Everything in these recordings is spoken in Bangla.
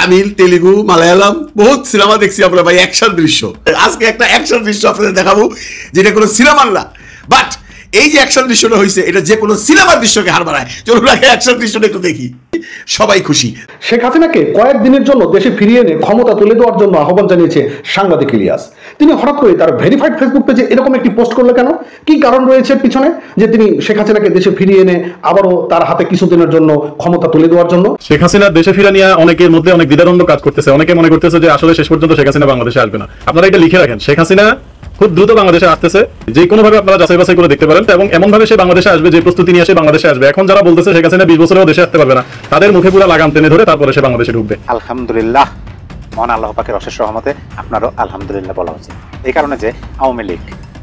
তামিল, তেলেগু, মালায়ালাম বহুত সিনেমা দেখছি আমরা ভাই, অ্যাকশন দৃশ্য। আজকে একটা অ্যাকশন দৃশ্য আপনাদের দেখাবো, যেটা কোনো সিনেমার না, বাট এই যে অ্যাকশন দৃশ্যটা হয়েছে এটা যে কোনো সিনেমার দৃশ্যকে হার মানায়। চলুন আগে অ্যাকশন দৃশ্যটা একটু দেখি, সবাই খুশি। শেখ হাসিনাকে কয়েকদিনের জন্য দেশে ফিরিয়ে এনে ক্ষমতা তুলে দেওয়ার জন্য আহ্বান জানিয়েছে সাংবাদিক ইলিয়াস। তিনি হঠাৎ করে তার ভেরিফাইড ফেসবুক পেজে এরকম একটি পোস্ট করলো কেন? কি কারণ রয়েছে পিছনে যে তিনি শেখ হাসিনাকে দেশে ফিরিয়ে এনে আবারও তার হাতে কিছুদিনের জন্য ক্ষমতা তুলে দেওয়ার জন্য? শেখ হাসিনা দেশে ফিরে নিয়ে অনেকের মধ্যে অনেক দ্বিধাদ্বন্দ্ব কাজ করতেছে। অনেকে মনে করতেছে যে আসলে শেষ পর্যন্ত শেখ হাসিনা বাংলাদেশে আসবে না। আপনারা এটা লিখে রাখেন, শেখ হাসিনা খুব দ্রুত বাংলাদেশে আসতেছে। যে কোনো ভাবে আপনারা যাচাই বাছাই করে দেখতে পারেন, এবং এমন ভাবে সে বাংলাদেশে আসবে যে প্রস্তুতি নিয়ে সে বাংলাদেশে আসবে। এখন যারা বলতেছে শেখ হাসিনা 20 বছরেও দেশে আসতে পারবে না, তাদের মুখে পুরো লাগাম টেনে ধরে তারপরে সে বাংলাদেশে ঢুকবে। আলহামদুলিল্লাহ, মহান আল্লাহ পাকের অশেষ রহমতে আপনারও আলহামদুলিল্লাহ বলা উচিত। এই কারণে যে আওয়ামী লীগ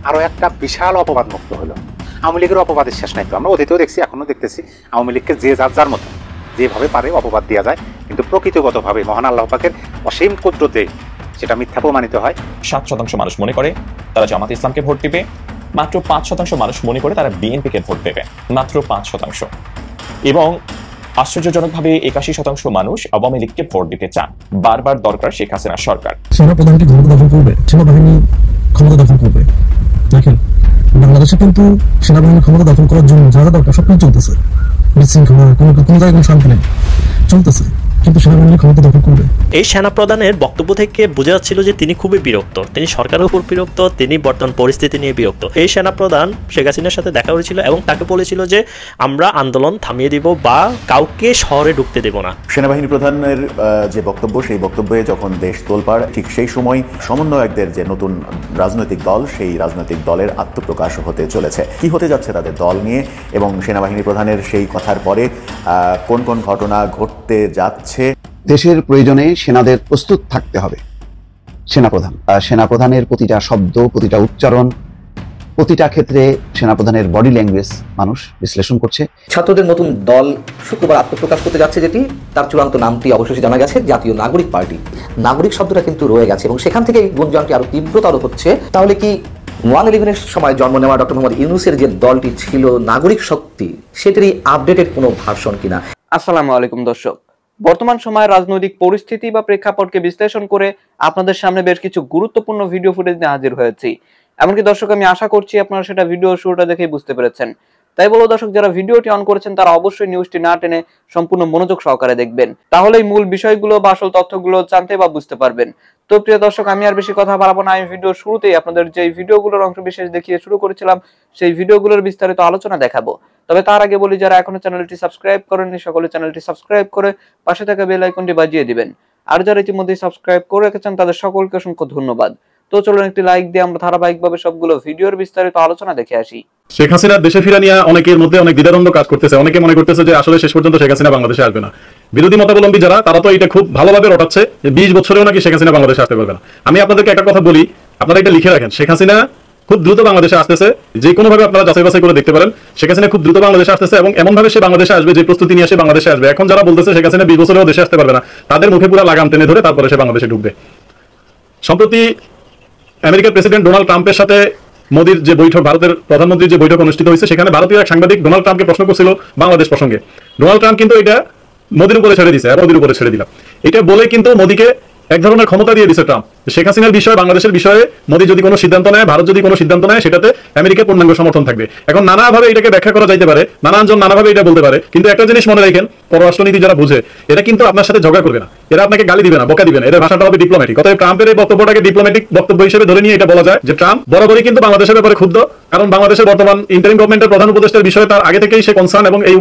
আরো একটা বিশাল অপবাদ মুক্ত হলো। আওয়ামী লীগের অপবাদের শেষ নাই তো, আমরা অতীতেও দেখছি, এখনো দেখতেছি। আওয়ামী লীগকে যে যার মতো যেভাবে পারে অপবাদ দেওয়া যায়, কিন্তু প্রকৃতিগতভাবে মহান আল্লাহ পাকের অসীম কুদরতে সেটা মিথ্যা প্রমাণিত হয়। 7% মানুষ মনে করে তারা জামাত ইসলামকে ভোট দিবে, মাত্র 5% মানুষ মনে করে তারা বিএনপিকে ভোট দেবে, মাত্র 5%। এবং আশ্চর্যজনকভাবে 81% মানুষ আওয়ামী লীগকে ভোট দিতে চান। বারবার দরকার শেখ হাসিনা সরকার। সেনাপ্রধানকে ক্ষমতা দখল করবে, সেনাবাহিনী ক্ষমতা দখল করবে। দেখেন বাংলাদেশে কিন্তু সেনাবাহিনী ক্ষমতা দখল করার জন্য যা দরকার সবকিছু চলতেছে। বিশৃঙ্খলা, কোনো জায়গায় কোনো শান্তি নেই, চলতেছে, কিন্তু সেনাবাহিনী ক্ষমতা দখল করবে। এই সেনাপ্রধানের বক্তব্য থেকে বোঝা যাচ্ছিল যে তিনি খুবই বিরক্ত, তিনি সরকারের উপর বিরক্ত, তিনি বর্তমান পরিস্থিতি নিয়ে বিরক্ত। এই সেনাপ্রধান শেখ হাসিনার সাথে দেখা হয়েছিল এবং তাকে বলেছিল যে আমরা আন্দোলন থামিয়ে দিব বা কাউকে শহরে ঢুকতে দেব না। সেনাবাহিনী প্রধানের যে বক্তব্য, সেই বক্তব্যে যখন দেশ তোলপাড়, ঠিক সেই সময় সমন্বয়কদের যে নতুন রাজনৈতিক দল, সেই রাজনৈতিক দলের আত্মপ্রকাশ হতে চলেছে। কি হতে যাচ্ছে তাদের দল নিয়ে, এবং সেনাবাহিনী প্রধানের সেই কথার পরে কোন কোন ঘটনা ঘটতে যাচ্ছে। দেশের প্রয়োজনে সেনাদের প্রস্তুত থাকতে হবে। সেনাপ্রধানের প্রতিটা শব্দ, প্রতিটা উচ্চারণ, প্রতিটা ক্ষেত্রে সেনাপ্রধানের বডি ল্যাঙ্গুয়েজ মানুষ বিশ্লেষণ করছে। ছাত্রদের নতুন দল শুক্রবার আত্মপ্রকাশ করতে যাচ্ছে, যেটি তার চূড়ান্ত নামটি অবশেষে জানা গেছে, জাতীয় নাগরিক পার্টি। নাগরিক শব্দটা কিন্তু রয়ে গেছে এবং সেখান থেকে গুঞ্জনটি আরো তীব্রতর হচ্ছে। তাহলে কি 1/11-এর সময় জন্ম নেওয়া ডক্টর মোহাম্মদ ইউনূসের যে দলটি ছিল নাগরিক শক্তি, সেটারই আপডেটেড কোনো ভার্সন কিনা? আসসালামু আলাইকুম দর্শক, বর্তমান সময়ের রাজনৈতিক পরিস্থিতি বা প্রেক্ষাপটকে বিশ্লেষণ করে আপনাদের সামনে বেশ কিছু গুরুত্বপূর্ণ ভিডিও ফুটেজ নিয়ে হাজির হয়েছি। এমনকি দর্শক আমি আশা করছি আপনারা সেটা ভিডিও শুরুটা দেখেই বুঝতে পেরেছেন। তাই বলবো দর্শক, যারা ভিডিওটি অন করেছেন তারা অবশ্যই নিউজটি না টেনে সম্পূর্ণ মনোযোগ সহকারে দেখবেন, তাহলেই মূল বিষয়গুলো বা আসল তথ্যগুলো জানতে বা বুঝতে পারবেন। তো প্রিয় দর্শক, আমি আর বেশি কথা বাড়াবো না। আমি ভিডিও শুরুতেই আপনাদের যে ভিডিওগুলোর অংশ বিশেষ দেখিয়ে শুরু করেছিলাম, সেই ভিডিওগুলোর বিস্তারিত আলোচনা দেখাবো। তবে তার আগে বলি, যারা এখনো চ্যানেলটি সাবস্ক্রাইব করেননি সকলে চ্যানেলটি সাবস্ক্রাইব করে পাশে থাকা বেল আইকনটি বাজিয়ে দিবেন। আর যারা ইতিমধ্যে সাবস্ক্রাইব করে রেখেছেন তাদের সকলকে অসংখ্য ধন্যবাদ। তো চলুন একটি লাইক দিয়ে আমরা ধারাবাহিকভাবে সবগুলো ভিডিওর বিস্তারিত আলোচনা দেখে আসি। শেখ হাসিনা দেশে ফিরে নিয়ে অনেকের মধ্যে অনেক দ্বিধাদ্বন্দ্ব কাজ করতেছে। অনেকে মনে করতেছে যে আসলে শেষ পর্যন্ত শেখ হাসিনা বাংলাদেশে আসবে না। বিরোধী মতাবলম্বী যারা, তারা তো এটা খুব ভালোভাবে রটাচ্ছে যে 20 বছরেও নাকি শেখ হাসিনা বাংলাদেশে আসতে পারবে না। আমি আপনাদেরকে একটা কথা বলি, আপনারা এটা লিখে রাখেন, শেখ হাসিনা খুব দ্রুত বাংলাদেশে আসতেছে। যে কোনো ভাবে আপনারা যাচাই বাছাই করে দেখতে পারেন, শেখ হাসিনা খুব দ্রুত বাংলাদেশে আসতেছে এবং এমন ভাবে সে বাংলাদেশে আসবে যে প্রস্তুতি নিয়ে সে বাংলাদেশে আসবে। এখন যারা বলতেছে শেখ হাসিনা 20 বছরেও দেশে আসতে পারবে না, তাদের মুখে পুরো লাগাম টেনে ধরে তারপরে সে বাংলাদেশে ঢুকবে। সম্প্রতি আমেরিকার প্রেসিডেন্ট ডোনাল্ড ট্রাম্পের সাথে মোদির যে বৈঠক, ভারতের প্রধানমন্ত্রীর যে বৈঠক অনুষ্ঠিত হয়েছে, সেখানে ভারতীয় এক সাংবাদিক ডোনাল্ড ট্রাম্পকে প্রশ্ন করছিল বাংলাদেশ প্রসঙ্গে। ডোনাল্ড ট্রাম্প কিন্তু এটা মোদির উপরে ছেড়ে দিয়েছে, মোদির উপরে ছেড়ে দিলাম এটা বলে কিন্তু মোদিকে এক ধরনের ক্ষমতা দিয়ে দিচ্ছে ট্রাম্প। শেখ হাসিনার বিষয়ে, বাংলাদেশের বিষয়ে মোদি যদি কোনো সিদ্ধান্ত নেয়, ভারত যদি কোনো সিদ্ধান্ত নেয়, সেটাতে আমেরিকার পূর্ণাঙ্গ সমর্থন থাকবে। এখন নানাভাবে এটাকে ব্যাখ্যা করা যাইতে পারে, নানানজন নানাভাবে এটা বলতে পারে, কিন্তু একটা জিনিস মনে রাখেন, পররাষ্ট্রনীতি যারা বুঝে, এরা কিন্তু আপনার সাথে ঝগড়া করবে না, এরা আপনাকে গালি দিবে না, বকা দিবে না, এদের ভাষাটা হবে ডিপ্লোম্যাটিক। অতএব ট্রাম্পের এই বক্তব্যটাকে ডিপ্লোম্যাটিক বক্তব্য হিসেবে ধরে নিয়ে এটা বলা যায় যে ট্রাম্প বরাবরই কিন্তু বাংলাদেশের ব্যাপারে ক্ষুব্ধ, কারণ বাংলাদেশের বর্তমান ইন্টারিম গভর্নমেন্টের প্রধান উপদেষ্টার বিষয়ে তার আগে থেকেই সে কনসার্ন, এবং এই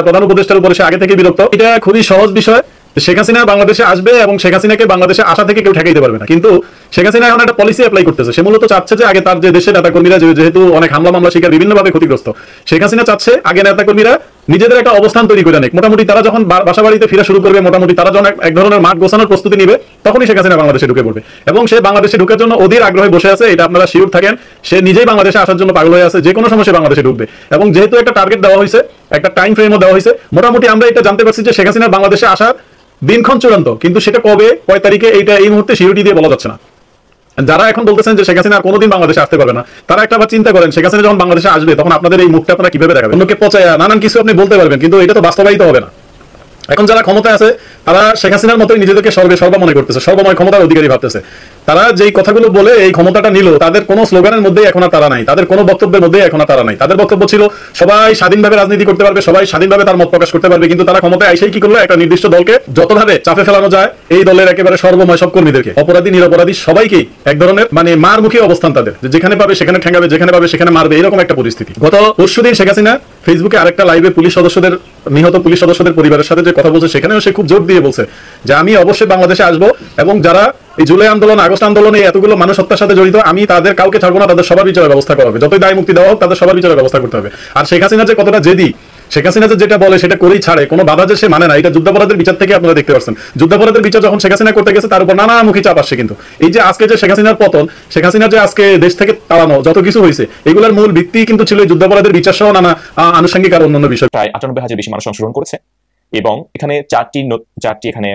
প্রধান উপদেষ্টার উপরে সে আগে থেকেই বিরক্ত। এটা খুবই সহজ বিষয়, শেখ হাসিনা বাংলাদেশে আসবে এবং শেখ হাসিনাকে বাংলাদেশে আসা থেকে কেউ ঠেকাইতে পারবে না। কিন্তু শেখ হাসিনা এখন একটা পলিসি অ্যাপ্লাই করতেছে। সে মূলত চাচ্ছে যে আগে তার যে দেশের নেতাকর্মীরা যেহেতু অনেক হামলা মামলা শিকার, বিভিন্নভাবে ক্ষতিগ্রস্ত, শেখ হাসিনা চাচ্ছে আগে নেতাকর্মীরা নিজেদের একটা অবস্থান তৈরি করে নেক। মোটামুটি তারা যখন বাসা বাড়িতে ফিরে শুরু করবে, মোটামুটি তারা যখন এক ধরনের মাঠ গোছানোর প্রস্তুতি নিবে, তখনই শেখ হাসিনা বাংলাদেশে ঢুকে পড়বে। এবং সে বাংলাদেশে ঢুকার জন্য অধীর আগ্রহে বসে আছে, এটা আপনারা শিওর থাকেন। সে নিজেই বাংলাদেশে আসার জন্য পাগল হয়ে আছে, যে কোনো সময় সে বাংলাদেশে ঢুকবে। এবং যেহেতু একটা টার্গেট দেওয়া হয়েছে, একটা টাইম ফ্রেমও দেওয়া হয়েছে, মোটামুটি আমরা এটা জানতে পারছি যে শেখ হাসিনা বাংলাদেশে আসা দিনক্ষণ চূড়ান্ত, কিন্তু সেটা কবে, কয় তারিখে, এইটা এই মুহূর্তে সিউরিটি দিয়ে বলা যাচ্ছে না। যারা এখন বলতেছেন যে শেখ হাসিনা আর কোনোদিন বাংলাদেশে আসতে পারবে না, তারা একটা আবার চিন্তা করেন, শেখ হাসিনা যখন বাংলাদেশে আসবে তখন আপনাদের এই মুখটা আপনারা কিভাবে দেখাবেন? অন্যকে পচায়া নানান কিছু আপনি বলতে পারবেন, কিন্তু এটা তো বাস্তবায়িত হবে না। এখন যারা ক্ষমতায় আছে তারা শেখ হাসিনার মতোই নিজেদেরকে সর্বা মনে করতেছে, সর্বময় ক্ষমতার অধিকারী ভাবতেছে। তারা যেই কথাগুলো বলে এই ক্ষমতাটা নিল, তাদের কোনো স্লোগানের মধ্যেই এখন আর তারা নাই, তাদের কোনো বক্তব্যের মধ্যেই এখন আর তারা নাই। তাদের বক্তব্য ছিল সবাই স্বাধীনভাবে রাজনীতি করতে পারবে, সবাই স্বাধীনভাবে তার মত প্রকাশ করতে পারবে, কিন্তু তারা ক্ষমতায় এসেই কি করলো, একটা নির্দিষ্ট দলকে যতভাবে চাপে ফেলানো যায় এই দলের একেবারে সর্বময় সব কর্মীদেরকে, অপরাধী নিরপরাধী সবাইকেই এক ধরনের মানে মারমুখী অবস্থান তাদের, যেখানে পাবে সেখানে ঠেঙ্গাবে, যেখানে পাবে সেখানে মারবে, এরকম একটা পরিস্থিতি। গত পরশুদিন শেখ হাসিনা ফেসবুকে আরেকটা লাইভে নিহত পুলিশ সদস্যদের পরিবারের সাথে যে কথা বলছে, সেখানেও সে খুব জোর দিয়ে বলছে যে আমি অবশ্যই বাংলাদেশে আসবো এবং যারা এই জুলাই আন্দোলন, আগস্ট আন্দোলনে এতগুলো মানুষ হত্যার সাথে জড়িত, আমি তাদের কাউকে ছাড়বো না, তাদের সবার বিচারের ব্যবস্থা করা হবে, যতই দায় মুক্তি দেওয়া হোক তাদের সবার বিচারের ব্যবস্থা করতে হবে। আর শেখ হাসিনা যে কতটা জেদি, শেখ হাসিনা যেটা বলে সেটা করেই ছাড়ে, কোনো বাধা যে সে মানে না, এটা যুদ্ধাপরাধের বিচার থেকে আপনারা দেখতে পাচ্ছেন। যুদ্ধাপরাধের বিচার যখন শেখ হাসিনা করতে গেছে তার উপর নানামুখী চাপ আসছে। কিন্তু এই যে আজকে যে শেখ হাসিনার পতন, শেখ হাসিনা যে আজকে দেশ থেকে তাড়ানো যত কিছু হয়েছে, এগুলোর মূল ভিত্তি কিন্তু ছিল যুদ্ধাপরাধের বিচার সহ নানা আনুষঙ্গিক আর অন্যান্য বিষয়। প্রায় 98,000 বেশি মানুষ অংশগ্রহণ করেছে এবং এখানে চারটি এখানে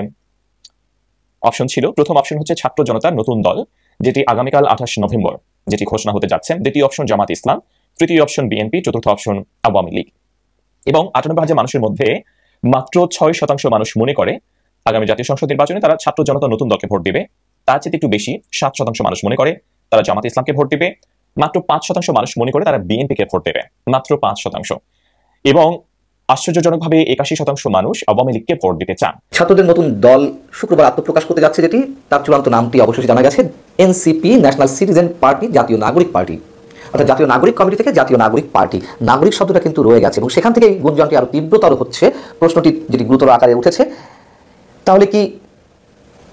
অপশন ছিল। প্রথম অপশন হচ্ছে ছাত্র জনতার নতুন দল, যেটি আগামীকাল 28 নভেম্বর যেটি ঘোষণা হতে যাচ্ছে। দ্বিতীয় অপশন জামাত ইসলাম, তৃতীয় অপশন বিএনপি, চতুর্থ অপশন আওয়ামী লীগ। এবং 98,000 মানুষের মধ্যে মাত্র 6% মানুষ মনে করে আগামী জাতীয় সংসদ নির্বাচনে তারা ছাত্র জনতা নতুন দলকে ভোট দেবে। তার চেয়ে একটু বেশি 7% মানুষ মনে করে তারা জামাত ইসলামকে ভোট দেবে। মাত্র 5% মানুষ মনে করে তারা বিএনপিকে ভোট দেবে, মাত্র 5%। এবং আশ্চর্যজনকভাবে 81% মানুষ আওয়ামী লীগকে ভোট দিতে চান। ছাত্রদের নতুন দল শুক্রবার আত্মপ্রকাশ করতে যাচ্ছে, যেটি তার চূড়ান্ত নামটি অবশেষে জানা গেছে এনসিপি, ন্যাশনাল সিটিজেন পার্টি, জাতীয় নাগরিক পার্টি, অর্থাৎ জাতীয় নাগরিক কমিটি থেকে জাতীয় নাগরিক পার্টি। নাগরিক শব্দটা কিন্তু রয়ে গেছে এবং সেখান থেকে গুঞ্জনটি আরো তীব্রতর হচ্ছে। প্রশ্নটি যেটি গুরুতর আকারে উঠেছে, তাহলে কি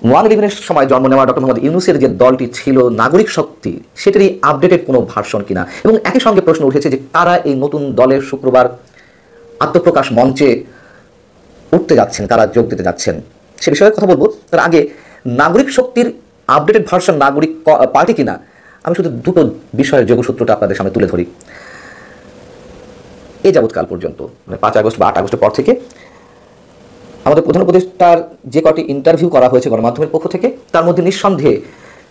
1/11-এর সময় জন্ম নেওয়া ডক্টর মোহাম্মদ ইউনূসের যে দলটি ছিল নাগরিক শক্তি, সেটারই আপডেটেড কোনো ভার্সন কিনা? এবং একই সঙ্গে প্রশ্ন উঠেছে যে কারা এই নতুন দলের শুক্রবার আত্মপ্রকাশ মঞ্চে উঠতে যাচ্ছেন, কারা যোগ দিতে যাচ্ছেন, সে বিষয়ে কথা বলবো। তার আগে নাগরিক শক্তির আপডেটেড ভার্সন নাগরিক পার্টি কিনা, আমি শুধু দুটো বিষয়ের যোগসূত্রটা আপনাদের সামনে তুলে ধরি। এ যাবৎকাল পর্যন্ত মানে 5 আগস্ট বা 8 আগস্টের পর থেকে আমাদের প্রধান উপদেষ্টার যে কটি ইন্টারভিউ করা হয়েছে গণমাধ্যমের পক্ষ থেকে, তার মধ্যে নিঃসন্দেহে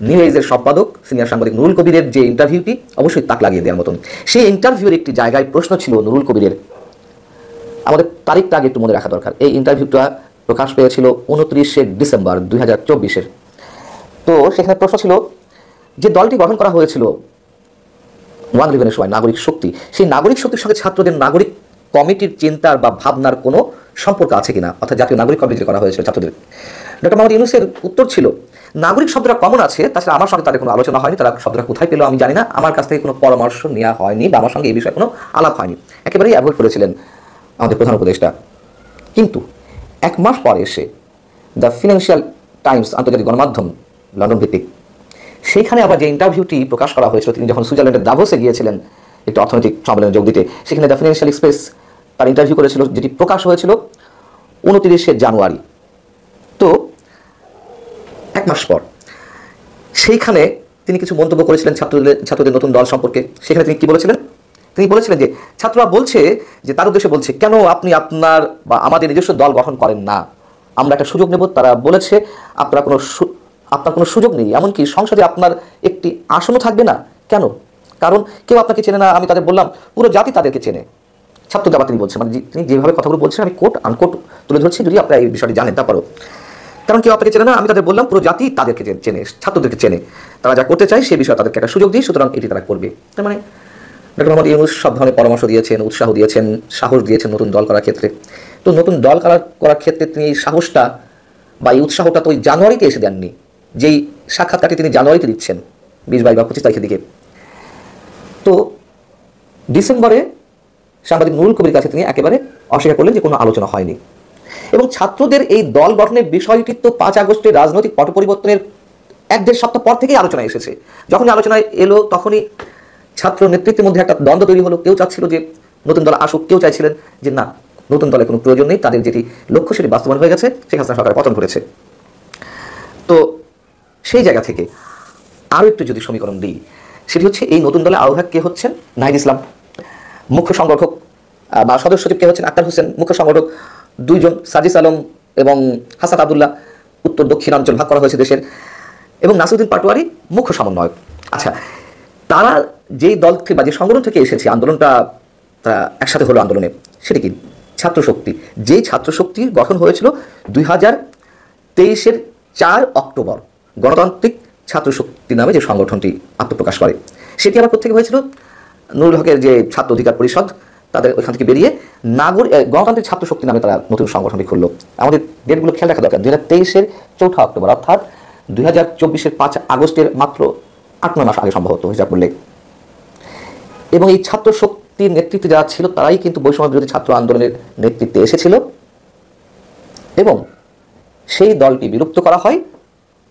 নিউ এজের সম্পাদক সিনিয়র সাংবাদিক নুরুল কবিরের যে ইন্টারভিউটি অবশ্যই তাক লাগিয়ে দেওয়ার মতন। সেই ইন্টারভিউর একটি জায়গায় প্রশ্ন ছিল নুরুল কবিরের, আমাদের তারিখটা আগে একটু মনে রাখা দরকার। এই ইন্টারভিউটা প্রকাশ পেয়েছিল 29শে ডিসেম্বর 2024-এর। তো সেখানে প্রশ্ন ছিল যে দলটি গঠন করা হয়েছিল 1/11-এর সময় নাগরিক শক্তি, সেই নাগরিক শক্তির সঙ্গে ছাত্রদের নাগরিক কমিটির চিন্তার বা ভাবনার কোনো সম্পর্ক আছে কিনা, অর্থাৎ জাতীয় নাগরিক কমিটি করা হয়েছিল ছাত্রদের। ডক্টর মোহাম্মদ ইউনূসের উত্তর ছিল নাগরিক শব্দটা কমন আছে, তাছাড়া আমার সঙ্গে তাদের কোনো আলোচনা হয়নি, তারা শব্দটা কোথায় পেলো আমি জানি না, আমার কাছ থেকে কোনো পরামর্শ নেওয়া হয়নি বা আমার সঙ্গে এই বিষয়ে কোনো আলাপ হয়নি, একেবারেই অ্যাভয়েড করেছিলেন আমাদের প্রধান উপদেষ্টা। কিন্তু 1 মাস পর এসে দ্য ফিনান্সিয়াল টাইমস, আন্তর্জাতিক গণমাধ্যম লন্ডন ভিত্তিক, সেইখানে আবার যে ইন্টারভিউটি প্রকাশ করা হয়েছিল, তিনি যখন সুইজারল্যান্ডের দাভোসে গিয়েছিলেন একটি অর্থনৈতিক সম্মেলনে যোগ দিতে, সেখানে দ্য ফিনান্সিয়াল এক্সপ্রেস তার ইন্টারভিউ করেছিল, যেটি প্রকাশ হয়েছিল 29শে জানুয়ারি। তো 1 মাস পর সেইখানে তিনি কিছু মন্তব্য করেছিলেন ছাত্রদের নতুন দল সম্পর্কে। সেখানে তিনি কি বলেছিলেন? তিনি বলেছিলেন যে ছাত্ররা বলছে যে তার উদ্দেশ্যে বলছে, কেন আপনি আপনার বা আমাদের নিজস্ব দল গঠন করেন না, আমরা একটা সুযোগ নেব। তারা বলেছে আপনার কোনো সুযোগ নেই, এমনকি সংসদে আপনার একটি আসনও থাকবে না। কেন? কারণ কেউ আপনাকে চেনে না। আমি তাদের বললাম পুরো জাতি তাদেরকে চেনে। ছাত্র জামা তিনি বলছেন, মানে তিনি যেভাবে কথাগুলো বলছেন আমি কোট আনকোট তুলে ধরছি, যদি আপনারা এই বিষয়টি জানেন তারপরও। কারণ কেউ আপনাকে চেনে না, আমি তাদের বললাম পুরো জাতি তাদেরকে চেনে, ছাত্রদেরকে চেনে, তারা যা করতে চায় সে বিষয়ে তাদেরকে একটা সুযোগ দিই, সুতরাং এটি তারা করবে। তার মানে ডক্টর মোহাম্মদ ইউনূস সব ধরনের পরামর্শ দিয়েছেন, উৎসাহ দিয়েছেন, সাহস দিয়েছেন নতুন দল করার ক্ষেত্রে। তো নতুন দল করার ক্ষেত্রে তিনি এই সাহসটা বা এই উৎসাহটা তো ওই জানুয়ারিতে এসে দেননি, যেই সাক্ষাৎকারটি তিনি জানুয়ারিতে দিচ্ছেন 20, 22 বা 25 তারিখের দিকে। তো ডিসেম্বরে সাংবাদিক নুরুল কবির কাছে তিনি একেবারে অস্বীকার করলেন যে কোনো আলোচনা হয়নি। এবং ছাত্রদের এই দল গঠনের বিষয়টি তো 5 আগস্টের রাজনৈতিক পট পরিবর্তনের 1-1.5 সপ্তাহ পর থেকেই আলোচনায় এসেছে। যখনই আলোচনায় এলো তখনই ছাত্র নেতৃত্বের মধ্যে একটা দ্বন্দ্ব তৈরি হলো। কেউ চাচ্ছিল যে নতুন দল আসুক, কেউ চাইছিলেন যে না, নতুন দলের কোনো প্রয়োজন নেই, তাদের যেটি লক্ষ্য সেটি বাস্তবায়ন হয়ে গেছে, শেখ হাসিনা সরকারের পতন ঘটেছে। তো সেই জায়গা থেকে আরও একটু যদি সমীকরণ দিই, সেটি হচ্ছে এই নতুন দলে আহ্বায়ক কে হচ্ছেন? নাহিদ ইসলাম। মুখ্য সংগঠক বা সদস্য সচিব কে হচ্ছেন? আক্তার হোসেন। মুখ্য সংগঠক 2 জন, সাজিস আলম এবং হাসান আবদুল্লাহ। উত্তর দক্ষিণাঞ্চল ভাগ করা হয়েছে দেশের। এবং নাসিরউদ্দিন পাটোয়ারি মুখ্য সমন্বয়ক। আচ্ছা, তারা যেই দল থেকে বা যে সংগঠন থেকে এসেছে, আন্দোলনটা তারা একসাথে হলো আন্দোলনে, সেটি কি ছাত্রশক্তি, যেই ছাত্রশক্তির গঠন হয়েছিল 2023-এর 4 অক্টোবর গণতান্ত্রিক ছাত্রশক্তি নামে যে সংগঠনটি আত্মপ্রকাশ করে, সেটি আবার কোথেকে হয়েছিল? নুরুল হকের যে ছাত্র অধিকার পরিষদ, তাদের ওইখান থেকে বেরিয়ে গণতান্ত্রিক ছাত্রশক্তি নামে তারা নতুন সংগঠনটি খুললো। আমাদের ডেটগুলো খেয়াল রাখা দরকার। 2023-এর 4 অক্টোবর অর্থাৎ 2024-এর 5 আগস্টের মাত্র 8-9 মাস আগে সম্ভবত হিসাব করলে। এবং এই ছাত্রশক্তির নেতৃত্বে যারা ছিল তারাই কিন্তু বৈষম্য বিরোধী ছাত্র আন্দোলনের নেতৃত্বে এসেছিল এবং সেই দলটি বিলুপ্ত করা হয়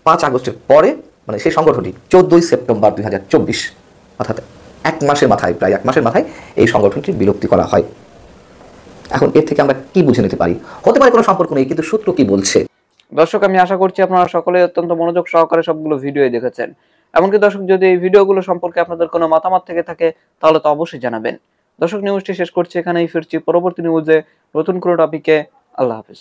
5 আগস্টের পরে, মানে সেই সংগঠনটি 14 সেপ্টেম্বর 2024, অর্থাৎ 1 মাসের মাথায়, প্রায় 1 মাসের মাথায় এই সংগঠনটির বিলুপ্তি করা হয়। এখন এর থেকে আমরা কি বুঝে নিতে পারি? হতে পারে কোনো সম্পর্ক নেই, কিন্তু সূত্র কি বলছে? দর্শক, আমি আশা করছি আপনারা সকলে অত্যন্ত মনোযোগ সহকারে সবগুলো ভিডিও দেখেছেন। এমনকি দর্শক, যদি এই ভিডিওগুলো সম্পর্কে আপনাদের কোনো মতামত থেকে থাকে তাহলে তো অবশ্যই জানাবেন। দর্শক, নিউজটি শেষ করছি এখানেই, ফিরছি পরবর্তী নিউজে নতুন কোনো টপিকে। আল্লাহ হাফেজ।